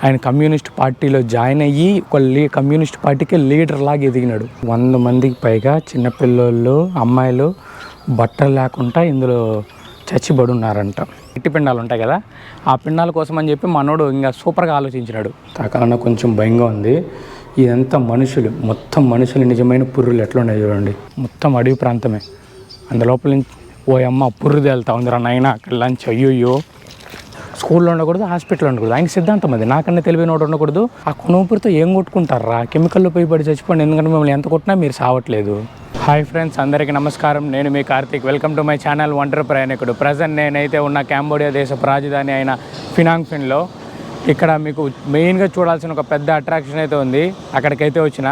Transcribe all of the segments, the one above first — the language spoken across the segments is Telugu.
ఆయన కమ్యూనిస్ట్ పార్టీలో జాయిన్ అయ్యి ఒక కమ్యూనిస్ట్ పార్టీకి లీడర్ లాగా ఎదిగినాడు. 100 మందికి పైగా చిన్నపిల్లలు అమ్మాయిలు బట్టలు లేకుండా ఇందులో చచ్చిబడి ఉన్నారంట. ఇట్టి పిండాలు ఉంటాయి కదా, ఆ పిండాల కోసం అని చెప్పి మనోడు ఇంకా సూపర్గా ఆలోచించినాడు. తాకాలన్న కొంచెం భయంగా ఉంది. ఇదంతా మనుషులు, మొత్తం మనుషులు, నిజమైన పుర్రులు ఎట్లా ఉన్నాయి చూడండి. మొత్తం అడవి ప్రాంతమే. అందులోపల నుంచి ఓ అమ్మ పుర్రు తేలుతా ఉందిరా నాయన అక్కడ లంచ్. అయ్యో, స్కూల్లో ఉండకూడదు, హాస్పిటల్లో ఉండకూడదు. ఆయన సిద్ధాంతం అది. నాకన్నా తెలివైనోడు ఉండకూడదు. ఆ కొనుపూరితో ఏం కొట్టుకుంటారా, కెమికల్లో పోయి చచ్చిపోండి, ఎందుకంటే మిమ్మల్ని ఎంత కొట్టినా మీరు సావట్లేదు. హాయ్ ఫ్రెండ్స్, అందరికీ నమస్కారం. నేను మీ Karthik. Welcome to my channel ఒంటరి ప్రయాణికుడు. ప్రజెంట్ నేనైతే ఉన్న కాంబోడియా దేశపు రాజధాని అయిన ఫినాంగ్ ఫిన్లో. ఇక్కడ మీకు మెయిన్గా చూడాల్సిన ఒక పెద్ద అట్రాక్షన్ అయితే ఉంది. అక్కడికైతే వచ్చిన,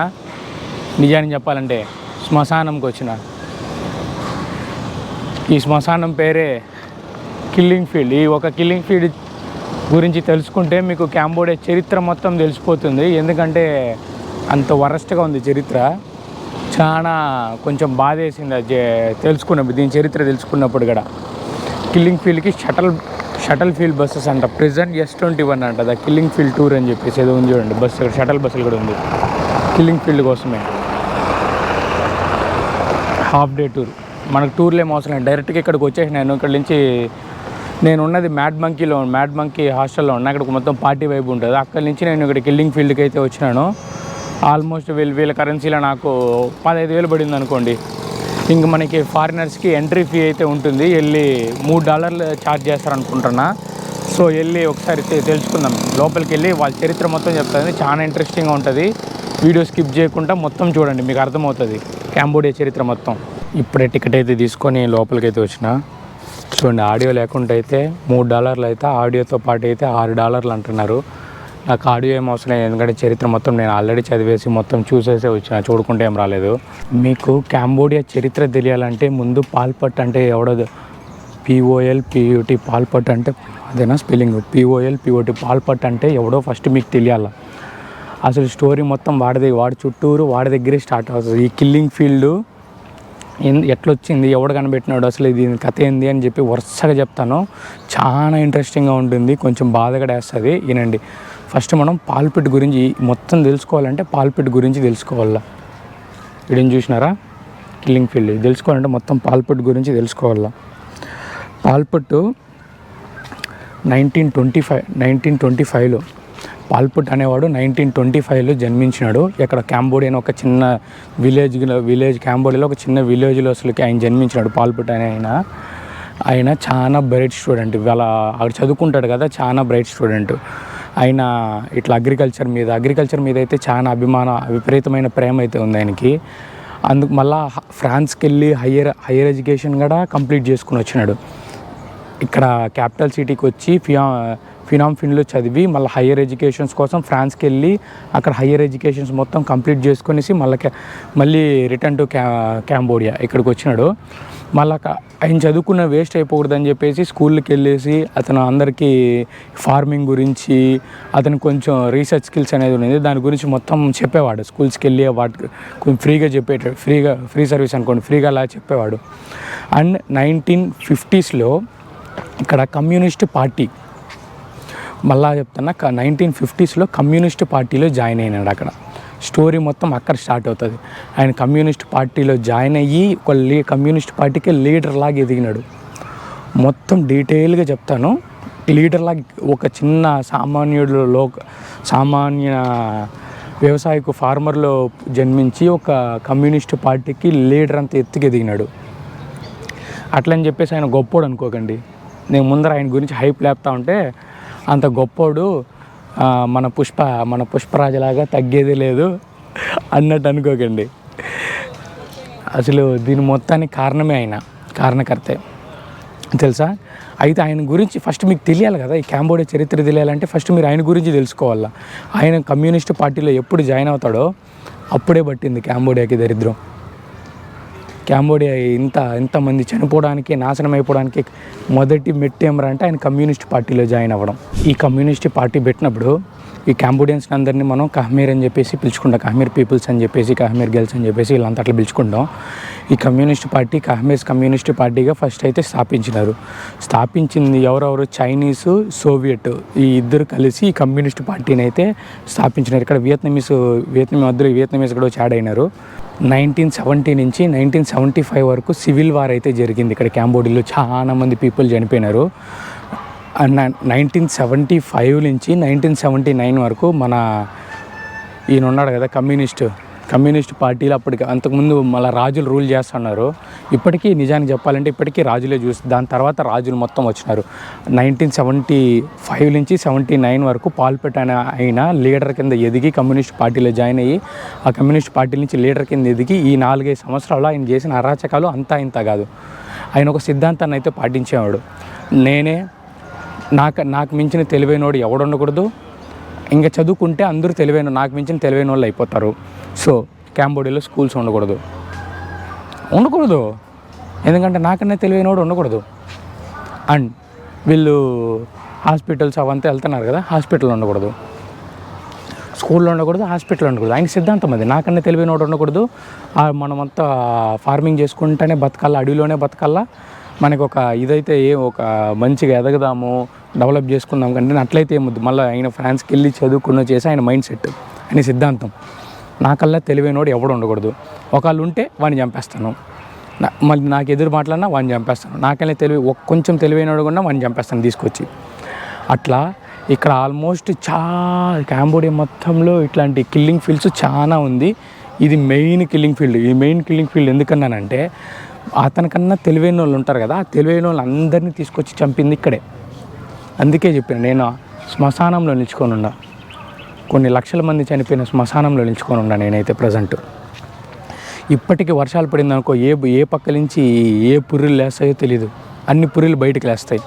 నిజానికి చెప్పాలంటే శ్మశానంకి వచ్చిన. ఈ శ్మశానం పేరే కిల్లింగ్ ఫీల్డ్. ఈ ఒక కిల్లింగ్ ఫీల్డ్ గురించి తెలుసుకుంటే మీకు కాంబోడియా చరిత్ర మొత్తం తెలిసిపోతుంది. ఎందుకంటే అంత వరస్ట్గా ఉంది చరిత్ర. చాలా కొంచెం బాధేసింది అది తెలుసుకున్నప్పుడు, దీని చరిత్ర తెలుసుకున్నప్పుడు కూడా. కిల్లింగ్ ఫీల్డ్కి షటల్ ఫీల్డ్ బస్సెస్ అంట. ప్రెజెంట్ S21 అంట ద కిల్లింగ్ ఫీల్డ్ టూర్ అని చెప్పేసి ఏదో ఉంది చూడండి. బస్సు, షటల్ బస్సులు కూడా ఉంది కిల్లింగ్ ఫీల్డ్ కోసమే. Half day tour. మనకు టూర్లు ఏం అవసరం లేదు, డైరెక్ట్గా ఇక్కడికి వచ్చేసి నేను ఇక్కడ నుంచి, నేను ఉన్నది మ్యాడ్ మంకీ హాస్టల్లో ఉన్నా. అక్కడికి మొత్తం పార్టీ వైపు ఉంటుంది. అక్కడి నుంచి నేను ఇక్కడ కిల్లింగ్ ఫీల్డ్కి అయితే వచ్చినాను. ఆల్మోస్ట్ వీళ్ళ కరెన్సీలో నాకు 15,000 పడింది అనుకోండి. ఇంక మనకి ఫారినర్స్కి ఎంట్రీ ఫీ అయితే ఉంటుంది. వెళ్ళి $3 ఛార్జ్ చేస్తారనుకుంటున్నా. సో వెళ్ళి ఒకసారి తెలుసుకుందాం. లోపలికి వెళ్ళి వాళ్ళ చరిత్ర మొత్తం చెప్తుంది. చాలా ఇంట్రెస్టింగ్గా ఉంటుంది. వీడియో స్కిప్ చేయకుండా మొత్తం చూడండి, మీకు అర్థమవుతుంది కాంబోడియా చరిత్ర మొత్తం. ఇప్పుడే టికెట్ అయితే తీసుకొని లోపలికి అయితే వచ్చిన. చూడండి, ఆడియో లేకుండా అయితే $3 అయితే, ఆడియోతో పాటు అయితే $6 అంటున్నారు. నాకు ఆడియో ఏం అవసరం లేదు, ఎందుకంటే చరిత్ర మొత్తం నేను ఆల్రెడీ చదివేసి మొత్తం చూసేసే వచ్చిన, చూడుకుంటే ఏం రాలేదు. మీకు కాంబోడియా చరిత్ర తెలియాలంటే ముందు పాల్పట్ అంటే ఎవడో, POLPUT పాల్పట్ అంటే అదేనా స్పెల్లింగ్, POLPUT పాల్పట్ అంటే ఎవడో ఫస్ట్ మీకు తెలియాలి. అసలు స్టోరీ మొత్తం వాడి చుట్టూరు వాడి దగ్గరే స్టార్ట్ అవుతుంది. ఈ కిల్లింగ్ ఫీల్డ్ ఎట్లొచ్చింది, ఎవడు కనిపెట్టినాడు, అసలు దీని కథ ఏంది అని చెప్పి వరుసగా చెప్తాను. చాలా ఇంట్రెస్టింగ్గా ఉంటుంది, కొంచెం బాధగా వేస్తుంది. వినండి. ఫస్ట్ మనం పాల్పిట్ గురించి మొత్తం తెలుసుకోవాలంటే పాల్పిట్ గురించి తెలుసుకోవాలా. వీడియో చూసినారా, కిల్లింగ్ ఫీల్డ్ తెలుసుకోవాలంటే మొత్తం పాల్పిట్ గురించి తెలుసుకోవాలా. పాల్పిట్ 1925లో పాల్పుట్ అనేవాడు 1925లో జన్మించినాడు. ఇక్కడ కాంబోడియా ఒక చిన్న విలేజ్ కాంబోడియాలో ఒక చిన్న విలేజ్లో అసలుకి ఆయన జన్మించినాడు. పాల్పుట్ అనే ఆయన చాలా బ్రైట్ స్టూడెంట్. ఇవాళ అక్కడ చదువుకుంటాడు కదా, చాలా బ్రైట్ స్టూడెంట్. ఆయన ఇట్లా అగ్రికల్చర్ మీద అయితే చాలా విపరీతమైన ప్రేమ అయితే ఉంది ఆయనకి. అందుకు మళ్ళీ ఫ్రాన్స్కి వెళ్ళి హయ్యర్ ఎడ్యుకేషన్ కూడా కంప్లీట్ చేసుకుని వచ్చినాడు. ఇక్కడ క్యాపిటల్ సిటీకి వచ్చి ఫినాంగ్ ఫిన్లో చదివి మళ్ళీ హయ్యర్ ఎడ్యుకేషన్స్ కోసం ఫ్రాన్స్కి వెళ్ళి అక్కడ హయ్యర్ ఎడ్యుకేషన్స్ మొత్తం కంప్లీట్ చేసుకునేసి మళ్ళీ రిటర్న్ టు కాంబోడియా ఇక్కడికి వచ్చినాడు. మళ్ళీ ఆయన చదువుకున్న వేస్ట్ అయిపోకూడదని చెప్పేసి స్కూల్కి వెళ్ళేసి అతను అందరికీ ఫార్మింగ్ గురించి, అతనికి కొంచెం రీసెర్చ్ స్కిల్స్ అనేది ఉండేది, దాని గురించి మొత్తం చెప్పేవాడు. స్కూల్స్కి వెళ్ళి వాటికి కొంచెం ఫ్రీగా చెప్పేటాడు. ఫ్రీ సర్వీస్ అనుకోండి, ఫ్రీగా అలా చెప్పేవాడు. అండ్ 1950స్లో ఇక్కడ కమ్యూనిస్ట్ పార్టీ, మళ్ళా చెప్తున్నా, 1950స్లో కమ్యూనిస్ట్ పార్టీలో జాయిన్ అయినాడు. అక్కడ స్టోరీ మొత్తం అక్కడ స్టార్ట్ అవుతుంది. ఆయన కమ్యూనిస్ట్ పార్టీలో జాయిన్ అయ్యి ఒక కమ్యూనిస్ట్ పార్టీకి లీడర్ లాగా ఎదిగినాడు. మొత్తం డీటెయిల్గా చెప్తాను. లీడర్ లాగా ఒక చిన్న సామాన్య వ్యవసాయకు ఫార్మర్లో జన్మించి ఒక కమ్యూనిస్ట్ పార్టీకి లీడర్ అంత ఎత్తుకు ఎదిగినాడు. అట్లని చెప్పేసి ఆయన గొప్పోడు అనుకోకండి. నేను ముందర ఆయన గురించి హైప్ లేపుతా ఉంటే అంత గొప్పోడు, మన పుష్పరాజులాగా తగ్గేది లేదు అన్నట్టు అనుకోకండి. అసలు దీని మొత్తానికి కారణమే కారణకర్తే తెలుసా. అయితే ఆయన గురించి ఫస్ట్ మీకు తెలియాలి కదా. ఈ కాంబోడియా చరిత్ర తెలియాలంటే ఫస్ట్ మీరు ఆయన గురించి తెలుసుకోవాలా. ఆయన కమ్యూనిస్ట్ పార్టీలో ఎప్పుడు జాయిన్ అవుతాడో అప్పుడే పట్టింది కాంబోడియాకి దరిద్రం. కాంబోడియా ఇంతమంది చనిపోవడానికి, నాశనం అయిపోవడానికి మొదటి మెట్టు ఏమరా అంటే ఆయన కమ్యూనిస్ట్ పార్టీలో జాయిన్ అవ్వడం. ఈ కమ్యూనిస్ట్ పార్టీ పెట్టినప్పుడు ఈ కాంబోడియన్స్ని అందరినీ మనం కాశ్మీర్ అని చెప్పేసి పిలుచుకుంటాం, కాశ్మీర్ పీపుల్స్ అని చెప్పేసి, కాశ్మీర్ గర్ల్స్ అని చెప్పేసి వీళ్ళంతా అట్లా పిలుచుకుంటాం. ఈ కమ్యూనిస్ట్ పార్టీ కాశ్మీర్ కమ్యూనిస్ట్ పార్టీగా ఫస్ట్ అయితే స్థాపించింది ఎవరెవరు, చైనీసు, సోవియట్ ఈ ఇద్దరు కలిసి ఈ కమ్యూనిస్ట్ పార్టీని అయితే స్థాపించినారు. ఇక్కడ వియత్నమీస్ కూడా యాడ్ అయినారు. 1970 నుంచి 1975 వరకు సివిల్ వార్ అయితే జరిగింది ఇక్కడ క్యాంబోడియాలో, చాలా మంది పీపుల్ చనిపోయినారు. 1975 నుంచి 1979 వరకు మన ఈయన ఉన్నాడు కదా కమ్యూనిస్ట్ పార్టీలు అప్పటికి అంతకుముందు మళ్ళీ రాజులు రూల్ చేస్తున్నారు. ఇప్పటికీ నిజానికి చెప్పాలంటే ఇప్పటికీ రాజులే దాని తర్వాత రాజులు మొత్తం వచ్చినారు. 1975 నుంచి 79 వరకు పాల్పెట్ అయిన లీడర్ కింద ఎదిగి కమ్యూనిస్ట్ పార్టీలో జాయిన్ అయ్యి ఆ కమ్యూనిస్ట్ పార్టీ నుంచి లీడర్ కింద ఎదిగి ఈ 4-5 సంవత్సరాలు ఆయన చేసిన అరాచకాలు అంతా ఇంత కాదు. ఆయన ఒక సిద్ధాంతాన్ని అయితే పాటించేవాడు. నాకు మించిన తెలివైనోడు ఎవడు ఉండకూడదు, ఇంకా చదువుకుంటే అందరూ నాకు మించిన తెలివైన వాళ్ళు అయిపోతారు. సో క్యాంబోడియాలో స్కూల్స్ ఉండకూడదు, ఎందుకంటే నాకన్నా తెలివైనోడు ఉండకూడదు. అండ్ వీళ్ళు హాస్పిటల్స్ అవంతా వెళ్తున్నారు కదా, హాస్పిటల్ ఉండకూడదు, స్కూల్లో ఉండకూడదు, హాస్పిటల్ ఉండకూడదు. ఆయన సిద్ధాంతం అది. నాకన్నా తెలివైనోడు ఉండకూడదు, మనమంతా ఫార్మింగ్ చేసుకుంటేనే బతకాలా, అడవిలోనే బతకాలా, మనకు ఒక ఇదైతే ఒక మంచిగా ఎదగదాము, డెవలప్ చేసుకుందాం కంటే అట్లయితే ఏమొద్దు. మళ్ళీ ఆయన ఫ్రాన్స్కి వెళ్ళి చదువుకున్న చేసి ఆయన మైండ్ సెట్, ఆయన సిద్ధాంతం. నాకల్లా తెలివైనోడు ఎవడు ఉండకూడదు, ఒకళ్ళు ఉంటే వాడిని చంపేస్తాను, మళ్ళీ నాకు ఎదురు మాట్లాడినా వాడిని చంపేస్తాను, నాకల్లా కొంచెం తెలివైనోడు కూడా వాడిని చంపేస్తాను తీసుకొచ్చి. అట్లా ఇక్కడ ఆల్మోస్ట్ క్యాంబోడియా మొత్తంలో ఇట్లాంటి కిల్లింగ్ ఫీల్డ్స్ చాలా ఉంది. ఇది మెయిన్ కిల్లింగ్ ఫీల్డ్. ఈ మెయిన్ కిల్లింగ్ ఫీల్డ్ ఎందుకన్నానంటే అతనికన్నా తెలివైన వాళ్ళు ఉంటారు కదా, తెలివైన వాళ్ళు అందరినీ తీసుకొచ్చి చంపింది ఇక్కడే. అందుకే చెప్పాను, నేను శ్మశానంలో నిల్చుకొని ఉన్నా, కొన్ని లక్షల మంది చనిపోయిన శ్మశానంలో నిల్చుకొని ఉన్నా నేనైతే ప్రజెంట్. ఇప్పటికీ వర్షాలు పడిందనుకో ఏ పక్క నుంచి ఏ పుర్రెలు లేస్తాయో తెలీదు, అన్ని పుర్రెలు బయటకు లేస్తాయి.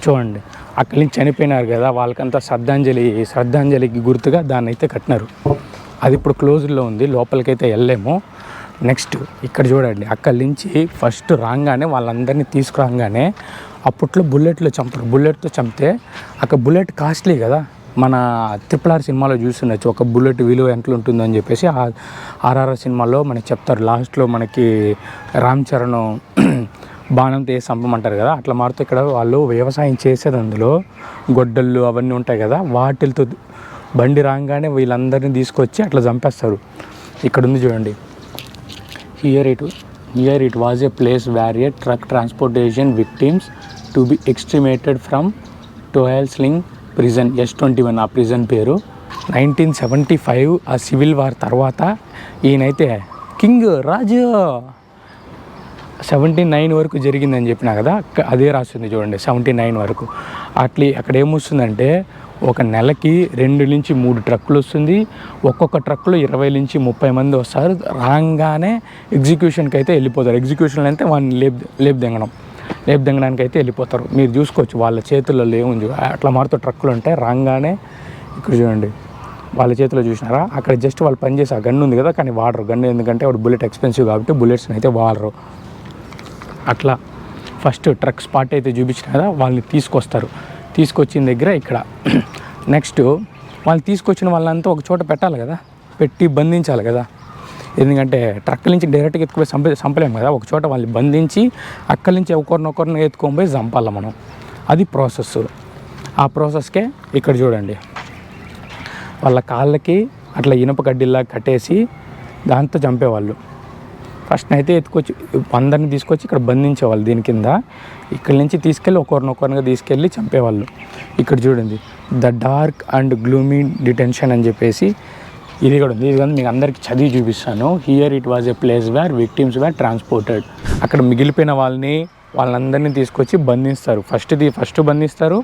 చూడండి, అక్కడి నుంచి చనిపోయినారు కదా, వాళ్ళకంతా శ్రద్ధాంజలికి గుర్తుగా దాన్ని అయితే కట్టినారు. అది ఇప్పుడు క్లోజ్లో ఉంది, లోపలికైతే వెళ్ళలేము. నెక్స్ట్ ఇక్కడ చూడండి, అక్కడి నుంచి ఫస్ట్ రాగానే వాళ్ళందరినీ తీసుకురాగానే అప్పట్లో బుల్లెట్తో చంపితే అక్కడ బుల్లెట్ కాస్ట్లీ కదా, మన RRR సినిమాలో చూస్తుండొచ్చు ఒక బుల్లెట్ విలువ ఎంత ఉంటుందో అని చెప్పేసి. RRR సినిమాలో మనకి చెప్తారు, లాస్ట్లో మనకి రామ్ చరణ్ బాణంతో వేసి చంపమంటారు కదా, అట్లా మారుతూ ఇక్కడ వాళ్ళు వ్యవసాయం చేసేది అందులో గొడ్డళ్ళు అవన్నీ ఉంటాయి కదా, వాటితో బండి రాగానే వీళ్ళందరినీ తీసుకొచ్చి అట్లా చంపేస్తారు. ఇక్కడ ఉంది చూడండి, Here it was a place where a truck transportation victims to be extremated from Toilsling prison, S21 ఆ ప్రిజన్ పేరు. 1975 ఆ సివిల్ వార్ తర్వాత ఈయనైతే కింగ్ రాజు 79 వరకు జరిగిందని చెప్పినా కదా, అదే రాస్తుంది చూడండి 79 వరకు. అక్కడ ఏమొస్తుందంటే ఒక నెలకి 2 నుంచి 3 ట్రక్కులు వస్తుంది, ఒక్కొక్క ట్రక్కులో 20 నుంచి 30 మంది వస్తారు. రాగానే ఎగ్జిక్యూషన్కి అయితే వెళ్ళిపోతారు. ఎగ్జిక్యూషన్ అయితే వాళ్ళని లేపు దింగడానికి అయితే వెళ్ళిపోతారు. మీరు చూసుకోవచ్చు వాళ్ళ చేతుల్లో ఏముంది, అట్లా మారుతూ ట్రక్కులు ఉంటాయి. రాగానే ఇక్కడ చూడండి, వాళ్ళ చేతిలో చూసినారా, అక్కడ జస్ట్ వాళ్ళు పనిచేసి ఆ గన్ను ఉంది కదా, కానీ వాడరు గన్ను, ఎందుకంటే వాడు బుల్లెట్ ఎక్స్పెన్సివ్ కాబట్టి బుల్లెట్స్ని అయితే వాడరు. అట్లా ఫస్ట్ ట్రక్ స్పాట్ అయితే చూపించిన కదా, వాళ్ళని తీసుకొచ్చిన దగ్గర ఇక్కడ. నెక్స్ట్ వాళ్ళు తీసుకొచ్చిన వాళ్ళంతా ఒక చోట పెట్టాలి కదా, పెట్టి బంధించాలి కదా, ఎందుకంటే ట్రక్ నుంచి డైరెక్ట్గా ఎత్తుకుపోయి చంపలేము కదా, ఒక చోట వాళ్ళని బంధించి అక్కడి నుంచి ఒకరినొకరిని ఎత్తుకొని పోయి చంపాలి మనం. అది ప్రాసెస్. ఆ ప్రాసెస్కే ఇక్కడ చూడండి, వాళ్ళ కాళ్ళకి అట్లా ఇనుప గడ్డిల్లా కట్టేసి దాంతో చంపేవాళ్ళు. ఫస్ట్ అయితే ఎత్తుకొచ్చి అందరినీ తీసుకొచ్చి ఇక్కడ బంధించేవాళ్ళు దీని కింద. ఇక్కడి నుంచి తీసుకెళ్ళి ఒకరినొకరిగా తీసుకెళ్ళి చంపేవాళ్ళు. ఇక్కడ చూడండి, the dark and gloomy detention అని చెప్పేసి ఇది కూడా ఉంది. ఇది కానీ మీకు అందరికీ చదివి చూపిస్తాను. Here it was a place where victims were transported. అక్కడ మిగిలిపోయిన వాళ్ళందరినీ తీసుకొచ్చి బంధిస్తారు. ఫస్ట్ బంధిస్తారు,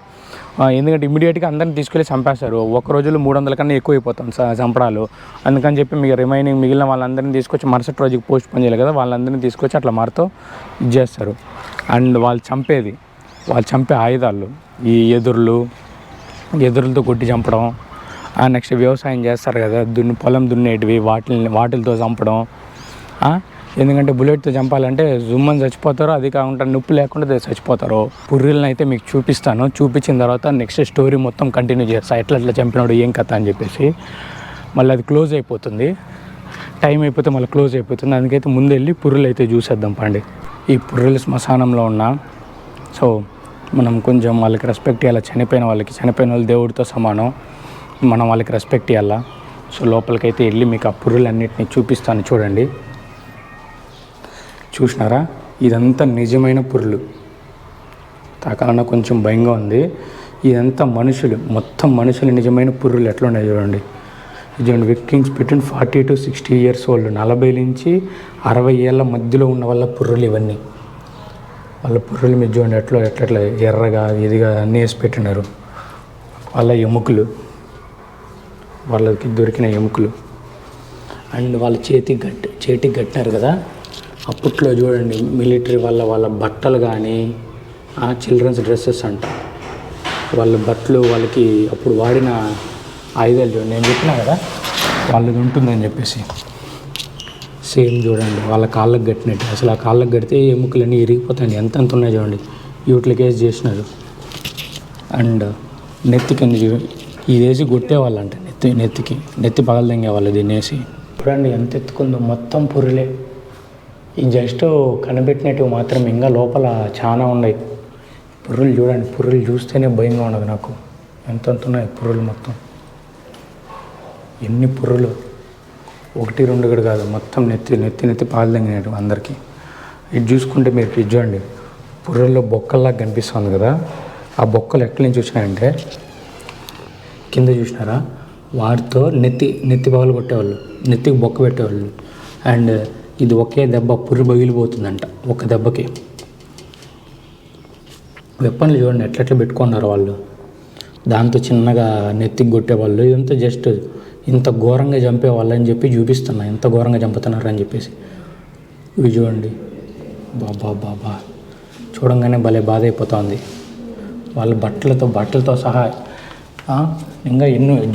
ఎందుకంటే ఇమీడియట్గా అందరినీ తీసుకెళ్ళి చంపేస్తారు. ఒక రోజులో 300 కన్నా ఎక్కువ అయిపోతాం చంపడాలు. అందుకని చెప్పి మిగిలిన వాళ్ళందరినీ తీసుకొచ్చి మరుసటి రోజుకి పోస్ట్ పోన్ చేయాలి కదా, వాళ్ళందరినీ తీసుకొచ్చి అట్లా మారుతూ ఇది చేస్తారు. అండ్ వాళ్ళు చంపే ఆయుధాలు ఈ ఎదురులతో కొట్టి చంపడం. నెక్స్ట్ వ్యవసాయం చేస్తారు కదా, పొలం దున్నేటివి వాటిలతో చంపడం. ఎందుకంటే బుల్లెట్తో చంపాలంటే జుమ్మని చచ్చిపోతారు, అది కాకుండా నొప్పి లేకుండా చచ్చిపోతారు. పుర్రెలను అయితే మీకు చూపిస్తాను. చూపించిన తర్వాత నెక్స్ట్ స్టోరీ మొత్తం కంటిన్యూ చేస్తాను, ఎట్లా చంపినాడు ఏం కథ అని చెప్పేసి. మళ్ళీ అది క్లోజ్ అయిపోతుంది, టైం అయిపోతే మళ్ళీ క్లోజ్ అయిపోతుంది. అందుకైతే ముందు వెళ్ళి పుర్రెలు అయితే చూసేద్దాం పండి. ఈ పుర్రెలు శ్మశానంలో ఉన్నా, సో మనం కొంచెం వాళ్ళకి రెస్పెక్ట్ ఇవ్వాలి. చనిపోయిన వాళ్ళు దేవుడితో సమానం, మనం వాళ్ళకి రెస్పెక్ట్ ఇవ్వాలా. సో లోపలికైతే వెళ్ళి మీకు ఆ పుర్రెలన్నిటిని చూపిస్తాను. చూడండి, చూసినారా, ఇదంతా నిజమైన పుర్రెలు. తాకాలన్నా కొంచెం భయంగా ఉంది. ఇదంతా మనుషులు, మొత్తం మనుషులు నిజమైన పుర్రెలు ఎట్లా ఉన్నాయి చూడండి. చూడండి, victims between 40 to 60 years old, 40 నుంచి 60 ఏళ్ళ మధ్యలో ఉన్న వాళ్ళ పుర్రెలు ఇవన్నీ. వాళ్ళ పుర్రెలు మీద చూడండి ఎట్లా ఎర్రగా ఇదిగా అన్నీ వేసి పెట్టినారు. వాళ్ళ ఎముకలు, వాళ్ళకి దొరికిన ఎముకలు. అండ్ వాళ్ళ చేతికి కట్టినారు కదా. అప్పట్లో చూడండి మిలిటరీ వాళ్ళ బట్టలు కానీ, చిల్డ్రన్స్ డ్రెస్సెస్ అంట, వాళ్ళ బట్టలు, వాళ్ళకి అప్పుడు వాడిన ఆయుధాలు చూడండి. నేను చెప్పినా కదా వాళ్ళది ఉంటుందని చెప్పేసి. సేమ్ చూడండి వాళ్ళ కాళ్ళకు కట్టినట్టు. అసలు ఆ కాళ్ళకు కడితే ఎముకలన్నీ ఇరిగిపోతాయి. ఎంత ఉన్నాయి చూడండి. వీటికి వేసి చేసినారు. అండ్ నెత్తికి ఇది వేసి కొట్టేవాళ్ళంట, నెత్తి పగలదెంగేవాళ్ళు దీన్ని వేసి. చూడండి ఎంత ఎత్తుకుందో, మొత్తం పుర్రెలే. ఈ జస్ట్ కనిపెట్టినట్టు మాత్రం ఇంకా లోపల చాలా ఉన్నాయి పుర్రెలు. చూడండి, పుర్రెలు చూస్తేనే భయంగా ఉండదు నాకు. ఎంత ఉన్నాయి పుర్రెలు మొత్తం. ఎన్ని పుర్రెలు, 1, 2 కూడా కాదు, మొత్తం నెత్తి పాలదెంగినట్టు అందరికీ. ఇది చూసుకుంటే మీరు ఇది చూడండి, పుర్రెల్లో బొక్కల్లా కనిపిస్తుంది కదా. ఆ బొక్కలు ఎక్కడి నుంచి వచ్చినాయంటే కింద చూసినారా, వాటితో నెత్తి పగలు కొట్టేవాళ్ళు, నెత్తికి బొక్క పెట్టేవాళ్ళు. అండ్ ఇది ఒకే దెబ్బ పుర్రె పగిలిపోతుందంట ఒక దెబ్బకి. వెపన్లు చూడండి ఎట్లా పెట్టుకున్నారు వాళ్ళు, దాంతో చిన్నగా నెత్తికి కొట్టేవాళ్ళు. ఇదంతా జస్ట్ ఇంత ఘోరంగా చంపేవాళ్ళు అని చెప్పి చూపిస్తున్నా, ఎంత ఘోరంగా చంపుతున్నారు అని చెప్పేసి. ఇవి చూడండి, బాబా చూడంగానే భలే బాధ అయిపోతుంది. వాళ్ళ బట్టలతో సహా ఇంకా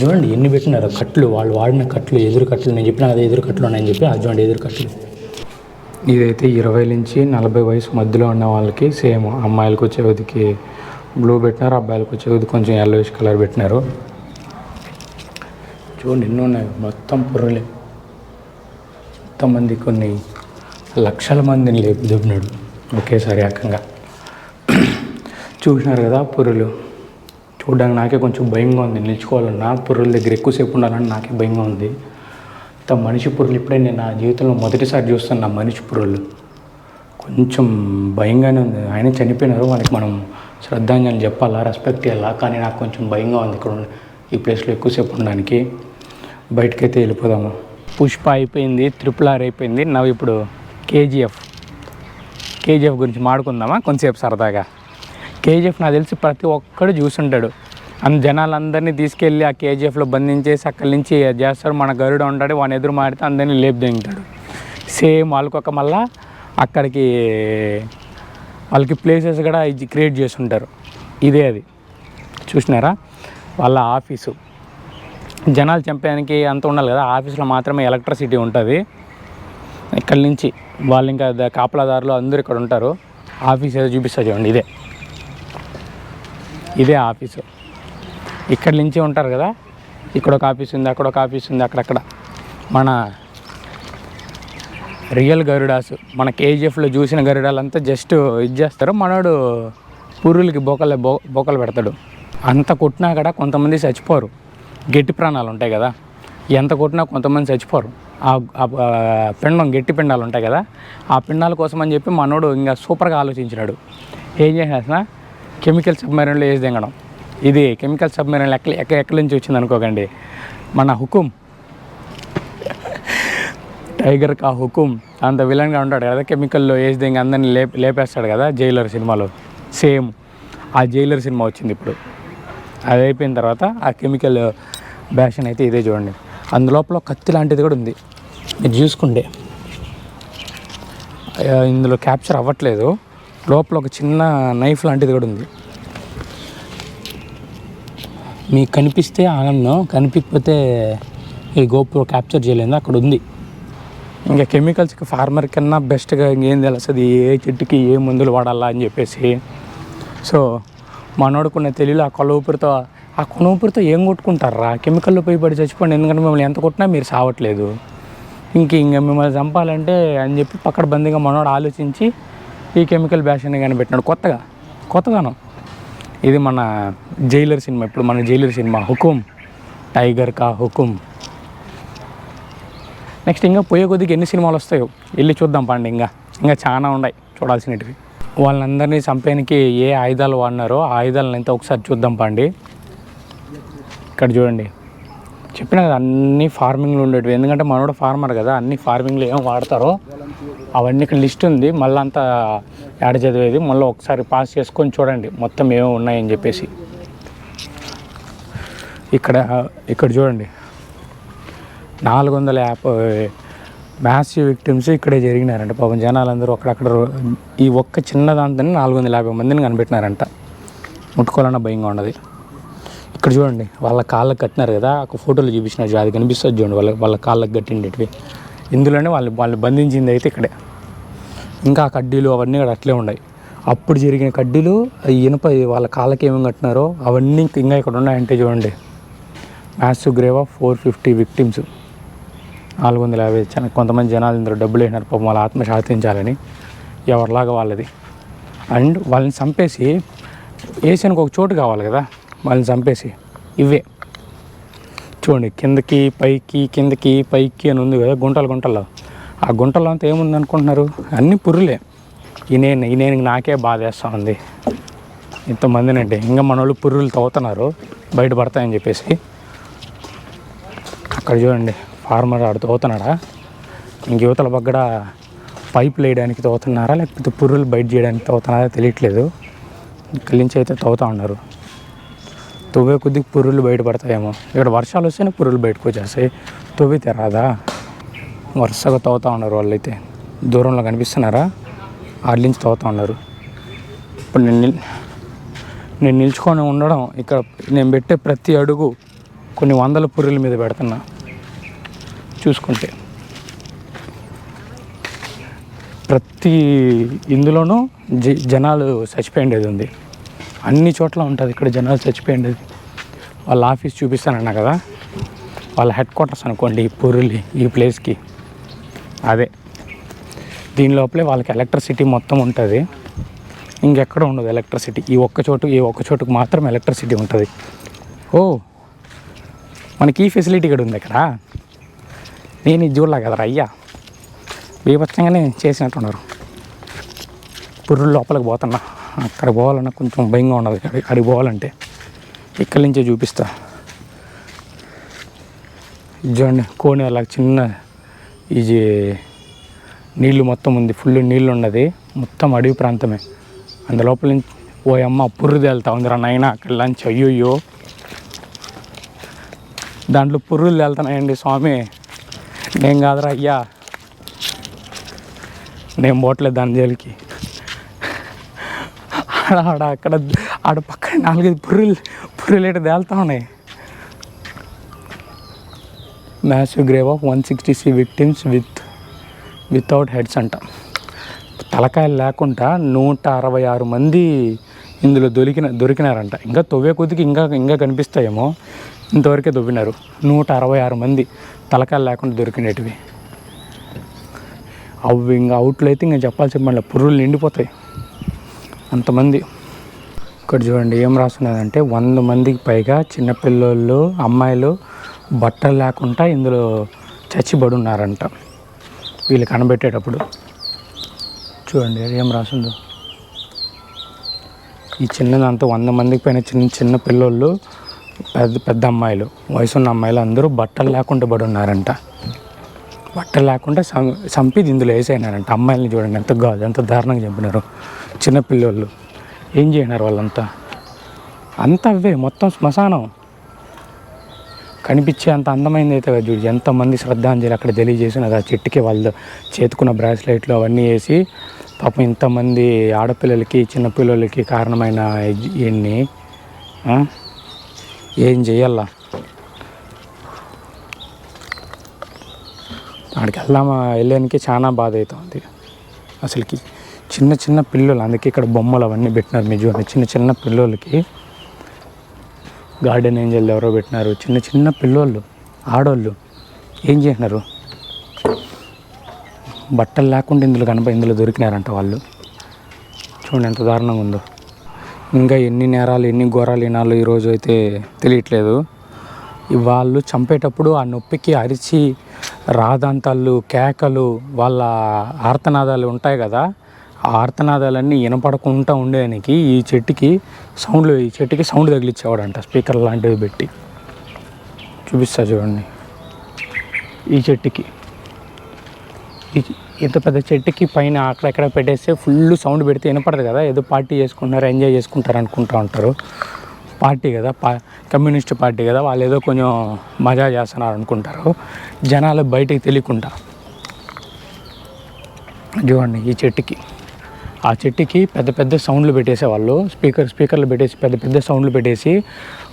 చూడండి ఎన్ని పెట్టినారు కట్లు, వాళ్ళు వాడిన కట్లు, ఎదురు కట్లు. నేను చెప్పిన కదా ఎదురు కట్లు ఉన్నాయని చెప్పి, అది చూడండి ఎదురు కట్లు. ఇదైతే 20 నుంచి 40 వయసు మధ్యలో ఉన్న వాళ్ళకి సేమ్. అమ్మాయిలకు చెవిదికి బ్లూ పెట్టినారు, అబ్బాయిలకు చెవిది కొంచెం yellowish కలర్ పెట్టినారు. చూడండి ఎన్నో ఉన్నాయి, మొత్తం పుర్రెలే. ఎంతమంది, కొన్ని లక్షల మందిని దుబ్బినాడు ఒకేసారి ఏకంగా. చూసినారు కదా పుర్రెలు. చూడడానికి నాకే కొంచెం భయంగా ఉంది, నిల్చుకోవాలన్నా పుర్రెల దగ్గర ఎక్కువసేపు ఉండాలని నాకే భయంగా ఉంది. మనిషి పుర్రెలు ఇప్పుడే నేను నా జీవితంలో మొదటిసారి చూస్తాను. నా మనిషి పుర్రెలు కొంచెం భయంగానే ఉంది. ఆయన చనిపోయినారు, వాళ్ళకి మనం శ్రద్ధాంజలి చెప్పాలా, రెస్పెక్ట్ ఇవ్వాలా. కానీ నాకు కొంచెం భయంగా ఉంది ఇక్కడ ఈ ప్లేస్లో ఎక్కువసేపు ఉండడానికి. బయటకైతే వెళ్ళిపోదాము. పుష్ప అయిపోయింది, RRR అయిపోయింది. ఇప్పుడు KGF గురించి మాడుకుందామా కొంచెంసేపు సరదాగా. KGF నాకు తెలిసి ప్రతి ఒక్కడు చూసుంటాడు. జనాలందరినీ తీసుకెళ్ళి ఆ KGFలో బంధించేసి అక్కడి నుంచి చేస్తారు. మన గరుడ ఉంటాడు, వాడిని ఎదురు మాడితే అందరినీ లేపు దింగుతాడు. సేమ్ వాళ్ళకొక మళ్ళా అక్కడికి వాళ్ళకి ప్లేసెస్ కూడా ఇది క్రియేట్ చేస్తుంటారు. ఇదే అది చూసినారా, వాళ్ళ ఆఫీసు. జనాలు చంపేయడానికి అంత ఉండాలి కదా, ఆఫీస్లో మాత్రమే ఎలక్ట్రిసిటీ ఉంటుంది. ఇక్కడి నుంచి వాళ్ళు ఇంకా కాపలాదారులు అందరూ ఇక్కడ ఉంటారు. ఆఫీస్ ఏదో చూపిస్తా చూడండి, ఇదే ఆఫీసు. ఇక్కడి నుంచి ఉంటారు కదా, ఇక్కడ ఒక ఆఫీస్ ఉంది, అక్కడ ఒక ఆఫీస్ ఉంది, అక్కడక్కడ మన రియల్ గరుడాస్, మన KGFలో చూసిన గరుడాలంతా జస్ట్ ఇది చేస్తారు. మనోడు పుర్రులకి బొక్కలు పెడతాడు. అంత కొట్టినా కూడా కొంతమంది చచ్చిపోరు. గట్టి ప్రాణాలు ఉంటాయి కదా, ఎంత కొట్టినా కొంతమంది చచ్చిపోరు. ఆ పిండం, గట్టి పిండాలు ఉంటాయి కదా, ఆ పిండాల కోసం అని చెప్పి మనోడు ఇంకా సూపర్గా ఆలోచించినాడు. ఏం చేసిన కెమికల్ సబ్మెరైన్లో వేసి దింగడం. ఇది కెమికల్ సబ్మెరైన్ ఎక్కడి నుంచి వచ్చింది అనుకోకండి, మన హుకుం, టైగర్ కా హుకుం, అంత విలన్గా ఉంటాడు కదా, కెమికల్లో వేసి దింగ అందరినీ లేపేస్తాడు కదా జైలర్ సినిమాలో. సేమ్ ఆ జైలర్ సినిమా వచ్చింది ఇప్పుడు. అది అయిపోయిన తర్వాత ఆ కెమికల్ బ్యాషన్ అయితే ఇదే చూడండి. అందులోపల కత్తి లాంటిది కూడా ఉంది, మీరు చూసుకుంటే. ఇందులో క్యాప్చర్ అవ్వట్లేదు, లోపల ఒక చిన్న నైఫ్ లాంటిది కూడా ఉంది. మీకు కనిపిస్తే ఆనందం, కనిపించకపోతే ఈ గోప్రో క్యాప్చర్ చేయలేదు. అక్కడ ఉంది, ఇంకా కెమికల్స్కి ఫార్మర్ కన్నా బెస్ట్గా ఇంకేం తెలుస్తుంది ఏ చెట్టుకి ఏ మందులు వాడాలా అని చెప్పేసి. సో మనోడుకున్న తెలియదు ఆ కొన ఊపిరితో ఏం కొట్టుకుంటారా, కెమికల్లో పోయి పడి చచ్చిపోండి, ఎందుకంటే మిమ్మల్ని ఎంత కొట్టినా మీరు సావట్లేదు, ఇంకా మిమ్మల్ని చంపాలంటే అని చెప్పి పక్కడ బందీగా మనోడు ఆలోచించి ఈ కెమికల్ బ్యాషన్ కనిపెట్టినాడు కొత్తగాను. ఇది మన జైలర్ సినిమా, ఇప్పుడు మన జైలర్ సినిమా హుకుమ్, టైగర్ కా హుకుమ్. నెక్స్ట్ ఇంకా పోయే కొద్దికి ఎన్ని సినిమాలు వస్తాయో వెళ్ళి చూద్దాం పండి. ఇంకా చాలా ఉన్నాయి చూడాల్సినవి. వాళ్ళందరినీ చంపేనికి ఏ ఆయుధాలు వాడినారో ఆ ఆయుధాలను ఎంత ఒకసారి చూద్దాం పండి. ఇక్కడ చూడండి, చెప్పినా కదా అన్నీ ఫార్మింగ్లో ఉండేటివి, ఎందుకంటే మనోడు ఫార్మర్ కదా, అన్ని ఫార్మింగ్లో ఏం వాడతారో అవన్నీ ఇక్కడ లిస్ట్ ఉంది. మళ్ళీ అంతా యాడ్ చదివేది మళ్ళీ ఒకసారి పాస్ చేసుకొని చూడండి మొత్తం ఏమేమి ఉన్నాయని చెప్పేసి. ఇక్కడ చూడండి 450 మ్యాసివ్ విక్టిమ్స్ ఇక్కడే జరిగినారంట. పాపం జనాలందరూ అక్కడక్కడ ఈ ఒక్క చిన్న దాంతోనే 450 మందిని కనిపెట్టినారంట. ముట్టుకోవాలన్నా భయంగా ఉన్నది. ఇక్కడ చూడండి వాళ్ళ కాళ్ళకు కట్టినారు కదా, ఒక ఫోటోలు చూపించినారు, అది కనిపిస్తుంది చూడండి వాళ్ళ కాళ్ళకు కట్టిండేటివి. ఇందులోనే వాళ్ళు బంధించింది అయితే ఇక్కడే. ఇంకా ఆ కడ్డీలు అవన్నీ కూడా అట్లే ఉన్నాయి. అప్పుడు జరిగిన కడ్డీలు ఇనుప వాళ్ళ కాళ్ళకి ఏమేమి కట్టినారో అవన్నీ ఇంకా ఇక్కడ ఉన్నాయంటే చూడండి. Massive grave of 450 victims, 450. కొంతమంది జనాలు ఇందులో డబ్బులు వేసినారు పాపం వాళ్ళ ఆత్మ శాంతించాలని, ఎవరిలాగా వాళ్ళది. అండ్ వాళ్ళని చంపేసి వేసానికి ఒక చోటు కావాలి కదా, వాళ్ళని చంపేసి ఇవే చూడండి కిందకి పైకి అని ఉంది కదా గుంటల్లో. ఆ గుంటల్లో అంతా ఏముంది అనుకుంటున్నారు, అన్నీ పుర్రులే. ఈయనకి నాకే బాధేస్తూ ఉంది ఇంతమందినంటే. ఇంకా మన వాళ్ళు పుర్రులు తవ్వుతున్నారు బయటపడతాయని చెప్పేసి. అక్కడ చూడండి ఫార్మర్ ఆడు తవ్వుతున్నాడా, ఇంక యువతల పగ్గడ పైపులు వేయడానికి తవ్వుతున్నారా లేకపోతే పుర్రులు బయట చేయడానికి తవ్వుతున్నారా తెలియట్లేదు. ఇక్కడి నుంచి అయితే తవ్వుతూ ఉన్నారు. తవ్వే కొద్దిగా పుర్రులు బయటపడతాయేమో. ఇక్కడ వర్షాలు వస్తేనే పుర్రులు బయటకు వచ్చేస్తాయి, తవ్వితే రాదా. వరుసగా తవ్వుతూ ఉన్నారు వాళ్ళైతే. దూరంలో కనిపిస్తున్నారా, వాటి నుంచి తవ్వుతూ ఉన్నారు. ఇప్పుడు నేను నిల్చుకొని ఉండడం, ఇక్కడ నేను పెట్టే ప్రతి అడుగు కొన్ని వందల పుర్రెల మీద పెడుతున్నా. చూసుకుంటే ప్రతి ఇందులోనూ జనాలు చచ్చిపోయిండేది ఉంది. అన్ని చోట్ల ఉంటుంది ఇక్కడ జనాలు చచ్చిపోయిండేది. వాళ్ళ ఆఫీస్ చూపిస్తానన్నా కదా, వాళ్ళ హెడ్ క్వార్టర్స్ అనుకోండి ఈ పుర్రెలి ఈ ప్లేస్కి. అదే దీని లోపలే వాళ్ళకి ఎలక్ట్రిసిటీ మొత్తం ఉంటుంది, ఇంకెక్కడ ఉండదు ఎలక్ట్రిసిటీ. ఈ ఒక్క చోటుకు మాత్రం ఎలక్ట్రిసిటీ ఉంటుంది. ఓ మనకి ఈ ఫెసిలిటీ కూడా ఉంది ఇక్కడ. నేను ఇది చూడలే కదరా అయ్యా, బీభత్సంగానే చేసినట్టున్నారు. పుర్రుల లోపలికి పోతున్నా, అక్కడ పోవాలన్నా కొంచెం భయంగా ఉండదు. అక్కడికి పోవాలంటే ఇక్కడి నుంచే చూపిస్తా. చూడండి కోని అలా చిన్న ఇది నీళ్ళు మొత్తం ఉంది, ఫుల్ నీళ్ళు ఉన్నది, మొత్తం అడవి ప్రాంతమే. అందులోపల నుంచి ఓ అమ్మ పుర్రు తేలుతా ఉందిరా నాయన అక్కడ లంచ్. అయ్యోయ్యో దాంట్లో పుర్రులు తేలుతున్నాయండి స్వామి. నేను కాదురా అయ్యా, నేను పోవట్లేదు దాని జైలుకి. ఆడ పక్కన 4-5 పుర్రెలు తేలుతా ఉన్నాయి. Massive grave of 160 victims without heads అంట. తలకాయలు లేకుండా 166 మంది ఇందులో దొరికినారంట. ఇంకా తవ్వే కొద్దికి ఇంకా కనిపిస్తాయేమో, ఇంతవరకే దొవ్వినారు. 166 మంది తలకాయలు లేకుండా దొరికినవి. అవి ఇంకా అవుట్లో అయితే ఇంకా చెప్పాల్సిన పుర్రులు నిండిపోతాయి అంతమంది. ఇక్కడ చూడండి ఏం రాస్తున్నదంటే 100 మందికి పైగా చిన్నపిల్లలు అమ్మాయిలు బట్టలు లేకుండా ఇందులో చచ్చిబడి ఉన్నారంట వీళ్ళు కనబెట్టేటప్పుడు. చూడండి ఏం రాసిందో. ఈ చిన్నదంతా 100 మందికి పైన చిన్న పిల్లోళ్ళు, పెద్ద అమ్మాయిలు, వయసున్న అమ్మాయిలు అందరూ బట్టలు లేకుండా పడి ఉన్నారంట. బట్టలు లేకుండా చంపి ఇందులో వేసేయినారంట. అమ్మాయిలని చూడండి ఎంత దారుణంగా చంపినారు. చిన్నపిల్లోళ్ళు ఏం చేయనారు వాళ్ళంతా. అంతా అవే మొత్తం శ్మశానం. కనిపించే అంత అందమైంది అయితే కదా చూడు. ఎంతమంది శ్రద్ధాంజలి అక్కడ తెలియజేసినది. ఆ చెట్టుకి వాళ్ళు చేతుకున్న బ్రాస్లెట్లు అవన్నీ వేసి పాపం ఇంతమంది ఆడపిల్లలకి చిన్నపిల్లలకి కారణమైన ఇవన్నీ ఏం చేయాల. అక్కడికి వెళ్ళడానికి చాలా బాధ అవుతుంది అసలుకి. చిన్న చిన్న పిల్లలు, అందుకే ఇక్కడ బొమ్మలు అవన్నీ పెట్టినారు. మీరు చూడండి, చిన్న చిన్న పిల్లలకి గార్డెన్ ఏంజల్ ఎవరో పెట్టినారు. చిన్న చిన్న పిల్లోళ్ళు, ఆడోళ్ళు ఏం చేసినారు, బట్టలు లేకుండా ఇందులో దొరికినారంట వాళ్ళు. చూడండి ఎంత దారుణంగా ఉందో. ఇంకా ఎన్ని నేరాలు ఎన్ని ఘోరాలు వినాలో ఈరోజు అయితే తెలియట్లేదు. వాళ్ళు చంపేటప్పుడు ఆ నొప్పికి అరిచి రాదంతాలు, కేకలు, వాళ్ళ ఆర్తనాదాలు ఉంటాయి కదా, ఆ ఆర్తనాదాలన్నీ వినపడకుండా ఉండేదానికి ఈ చెట్టుకి సౌండ్ తగిలిచ్చేవాడంట, స్పీకర్ లాంటివి పెట్టి. చూపిస్తా చూడండి. ఈ చెట్టుకి, ఇంత పెద్ద చెట్టుకి పైన అక్కడెక్కడ పెట్టేస్తే ఫుల్ సౌండ్ పెడితే వినపడదు కదా. ఏదో పార్టీ చేసుకుంటున్నారు, ఎంజాయ్ చేసుకుంటారు అనుకుంటూ ఉంటారు. పార్టీ కదా, కమ్యూనిస్ట్ పార్టీ కదా, వాళ్ళు ఏదో కొంచెం మజా చేస్తున్నారు అనుకుంటారు జనాలు బయటికి తెలియకుండా. చూడండి ఈ చెట్టుకి, ఆ చెట్టుకి పెద్ద పెద్ద సౌండ్లు పెట్టేసేవాళ్ళు, స్పీకర్లు పెట్టేసి పెద్ద పెద్ద సౌండ్లు పెట్టేసి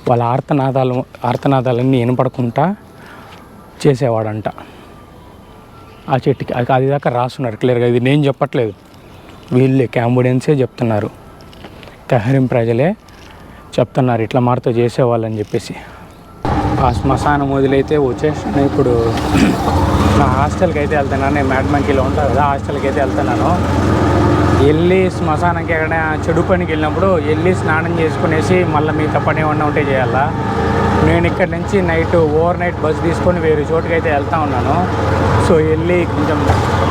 వాళ్ళ ఆర్తనాదాలన్నీ వినపడకుండా చేసేవాడంట ఆ చెట్టుకి. అది దాకా రాస్తున్నారు క్లియర్గా. ఇది నేను చెప్పట్లేదు, వీళ్ళే కాంబోడియన్సే చెప్తున్నారు, తెహరీం ప్రజలే చెప్తున్నారు ఇట్లా మారితో చేసేవాళ్ళని చెప్పేసి. ఆ శ్మశానం వదిలైతే వచ్చేసాను. ఇప్పుడు నా హాస్టల్కి అయితే వెళ్తున్నాను. నేను మ్యాడ్ మంకీలో ఉంటాను కదా, హాస్టల్కి అయితే వెళ్తున్నాను. వెళ్ళి శ్మశానంకి ఎక్కడైనా చెడు పనికి వెళ్ళినప్పుడు వెళ్ళి స్నానం చేసుకునేసి మళ్ళీ మిగతా పని ఏమన్నా ఉంటే చేయాలా. నేను ఇక్కడ నుంచి ఓవర్ నైట్ బస్ తీసుకొని వేరే చోటుకి అయితే వెళ్తూ ఉన్నాను. సో వెళ్ళి కొంచెం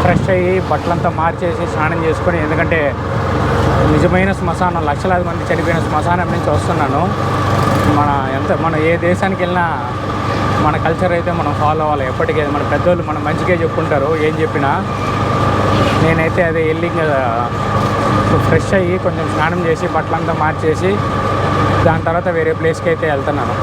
ఫ్రెష్ అయ్యి బట్టలంతా మార్చేసి స్నానం చేసుకొని, ఎందుకంటే నిజమైన శ్మశానం, లక్షలాది మంది చనిపోయిన శ్మశానం నుంచి వస్తున్నాను. మన ఏ దేశానికి వెళ్ళినా మన కల్చర్ అయితే మనం ఫాలో అవ్వాలి ఎప్పటికీ. మన పెద్దోళ్ళు మన మంచిగా చెప్పుకుంటారు ఏం చెప్పినా. నేనైతే అదే వెళ్ళి ఫ్రెష్ అయ్యి కొంచెం స్నానం చేసి బట్టలంతా మార్చేసి దాని తర్వాత వేరే ప్లేస్కి అయితే వెళ్తున్నాను.